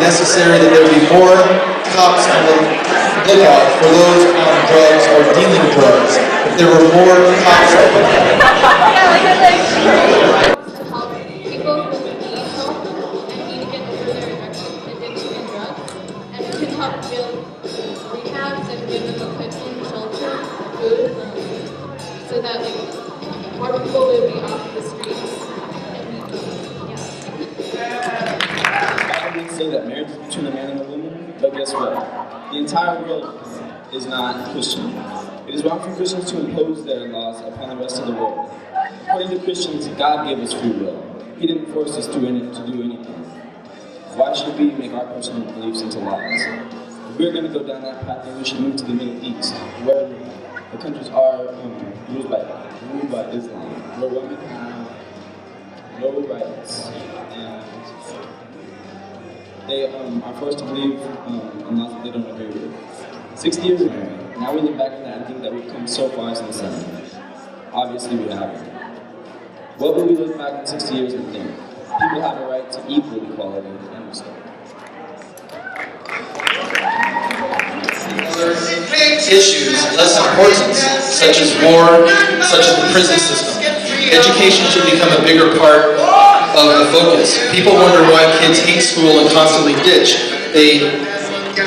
Necessary that there would be more cops on the lookout for those on drugs or dealing drugs. If there were more cops on the to help people who need help and need to get over their addiction and drugs, and we can help build rehabs and give them equipment, shelter, food, so that more people will be off the streets and need them. I wouldn't say that marriage is between a man and a woman, but guess what? The entire world is not Christian. It is wrong for Christians to impose their laws upon the rest of the world. According to Christians, God gave us free will. He didn't force us to do anything. Why should we make our personal beliefs into laws? If we're going to go down that path, then we should move to the Middle East, where the countries are ruled by Islam, where women have no rights, and they are forced to believe in laws that they don't agree with. 60 years ago, now we look back at that and think that we've come so far since then. Obviously we haven't. What will we look back in 60 years and think? People have a right to equal equality and respect. other issues less important, such as war, such as the prison system. Education should become a bigger part of the focus. People wonder why kids hate school and constantly ditch. They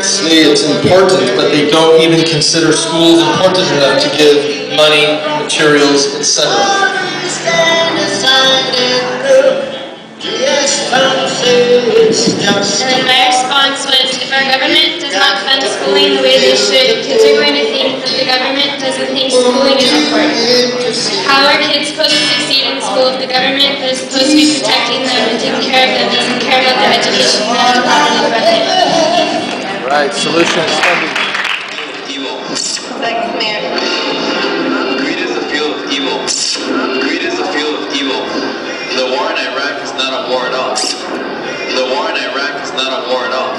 say it's important, but they don't even consider schools important enough to give money, materials, etc. And then my response was, if our government does not fund schooling the way they should, kids are going to think that the government doesn't think schooling is important. How are kids supposed to succeed in school if the government that is supposed to be protecting them and taking care of them doesn't care about their education and properly funded? Right, solution is funding. Evil. Greed is the fuel of evil. Greed is the fuel of evil. The war in Iraq is not a war at all. The war in Iraq is not a war at all.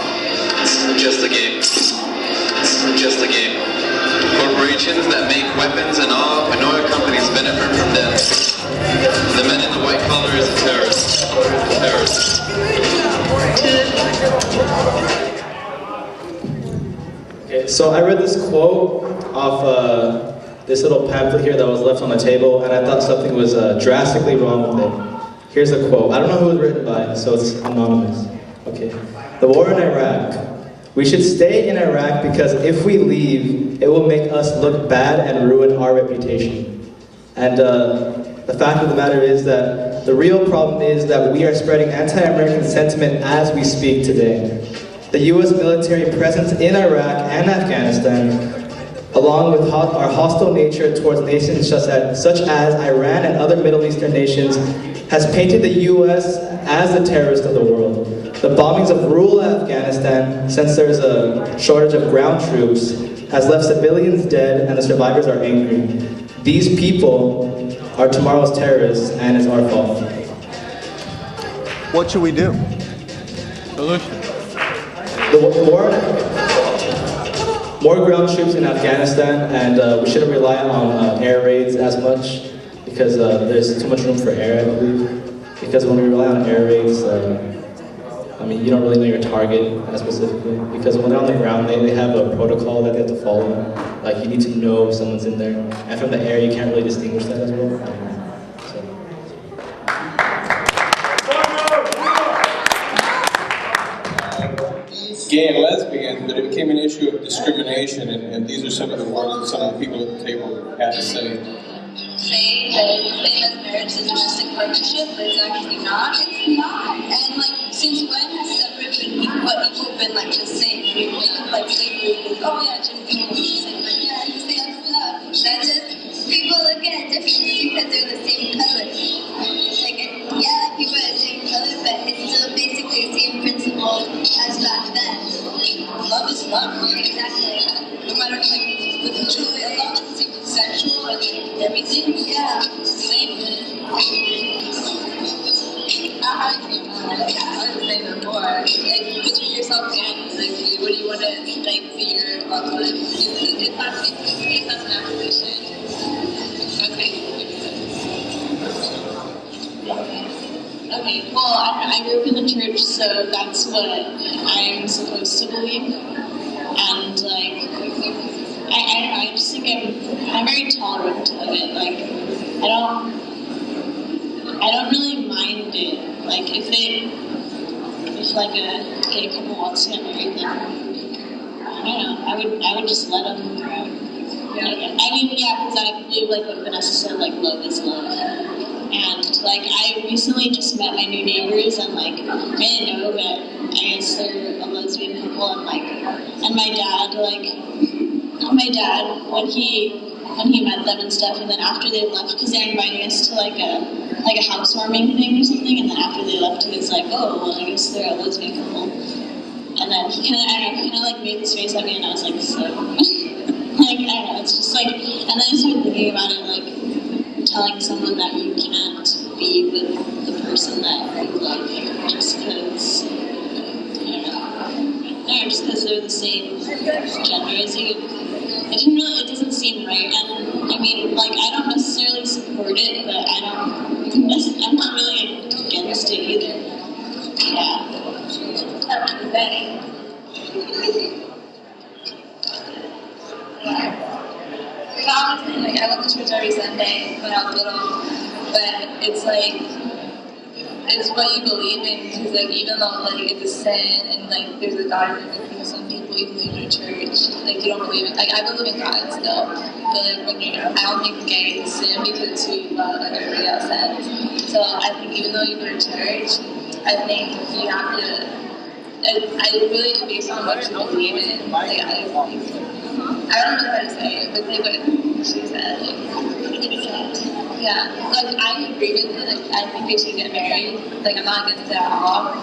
It's just a game. It's just a game. Corporations that make weapons and all, and oil companies benefit from them. The man in the white collar is a terrorist. Terrorist. Okay, so I read this quote off this little pamphlet here that was left on the table, and I thought something was drastically wrong with it. Here's the quote. I don't know who it was written by, so it's anonymous. Okay. The war in Iraq. We should stay in Iraq because if we leave, it will make us look bad and ruin our reputation. And the fact of the matter is that the real problem is that we are spreading anti-American sentiment as we speak today. The U.S. military presence in Iraq and Afghanistan, along with our hostile nature towards nations such as Iran and other Middle Eastern nations, has painted the U.S. as the terrorist of the world. The bombings of rural Afghanistan, since there's a shortage of ground troops, has left civilians dead and the survivors are angry. These people are tomorrow's terrorists and it's our fault. What should we do? Solution. More ground troops in Afghanistan, and we shouldn't rely on air raids as much because there's too much room for air, I believe. Because when we rely on air raids, I mean, you don't really know your target specifically. Because when they're on the ground, they have a protocol that they have to follow. Like, you need to know if someone's in there. And from the air, you can't really distinguish that as well. Gay and lesbian, but it became an issue of discrimination, and these are some of the words that some of the people at the table had to say. Say that same-sex marriage is a domestic partnership, but it's actually not. And like, since when has separate been what people have been like just saying? Like slavery, oh yeah, Jim Crow was just saying, like, yeah, you stand for that. That just people look at it differently because they're the same color. Like, yeah, people are the same color, but it's still basically the same principle as back then. Love is love, exactly. No matter like with the joy, as long as it's like sexual and everything, yeah, same. How do you feel? Like, I was saying before, like between yourself and like, what do you want to like see your love life? It's not an acquisition. Okay. Okay, well, I grew up in the church, so that's what I'm supposed to believe. And, like, I don't know, I just think I'm very tolerant of it. Like, I don't really mind it. Like, if like a gay couple wants to get married, then, I don't know, I would just let them. Yeah. I mean, yeah, because I believe, like, what Vanessa said, like, love is love. And, like, I recently just met my new neighbors, and, like, I didn't know, but I guess they're a lesbian couple, and, like, and my dad, when he met them and stuff, and then after they left, because they're inviting us to, like a housewarming thing or something, and then after they left, he was like, oh, well, I guess they're a lesbian couple. And then he kind of, like, made this face at me, and I was like, so... like, I don't know, it's just, like... And then I started thinking about it, like, telling someone that you can't be with the person that you love just because, I don't know, just because they're the same gender as you. It doesn't seem right, and I mean, like, I don't necessarily support it, but I'm not really against it either. Yeah. Honestly, like, I went to church every Sunday when I was little, but it's like, it's what you believe in, because, like, even though, like, it's a sin, and, like, there's a God in everything, some people, even though you go to church, like, you don't believe in, like, I believe in God still, but, like, when I don't think gay is sin, because it's who you love, like everybody else says. So I think even though you go to church, I think you have to, I really based on what you believe in, like, I don't know how to say it, but like what she said, like, yeah, like, I agree with it, like, I think they should get married, like, I'm not against it at all,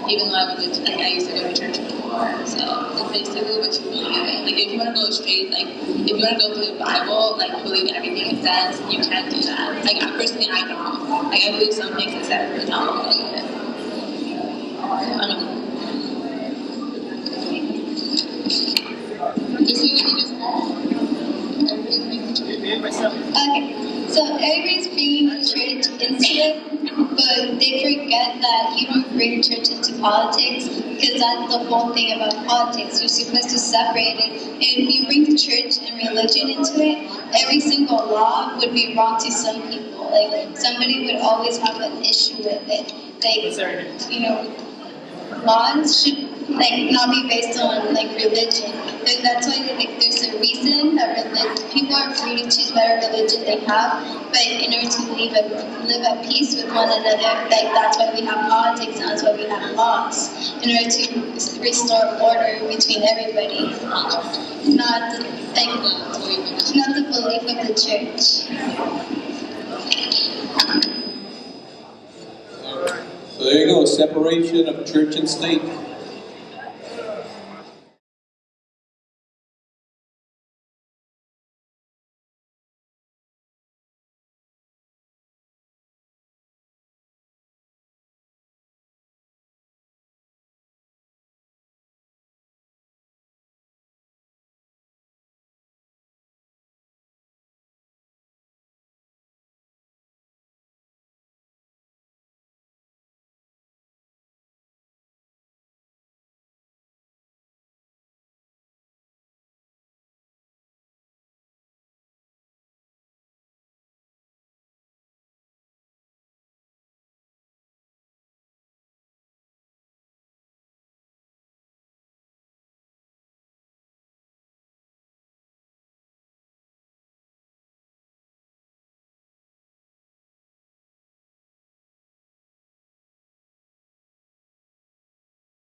even though I used to go to church before, so it's basically what you believe in. Like, if you want to go straight, like, if you want to go through the Bible, like, believe everything it says, you can't do that. Like, personally, I don't. Like, I believe some things it says, but not all of it. I don't know. Okay, so everybody's bringing the church into it, but they forget that you don't bring church into politics, because that's the whole thing about politics. You're supposed to separate it. If you bring the church and religion into it, every single law would be wrong to some people. Like, somebody would always have an issue with it. Like, you know, laws should, like, not be based on, like, religion. That's why, like, there's a reason that people are free to choose whatever religion they have, but in order to live at peace with one another, like, that's why we have politics, and that's why we have laws, in order to restore order between everybody, not the belief of the church. So there you go, separation of church and state.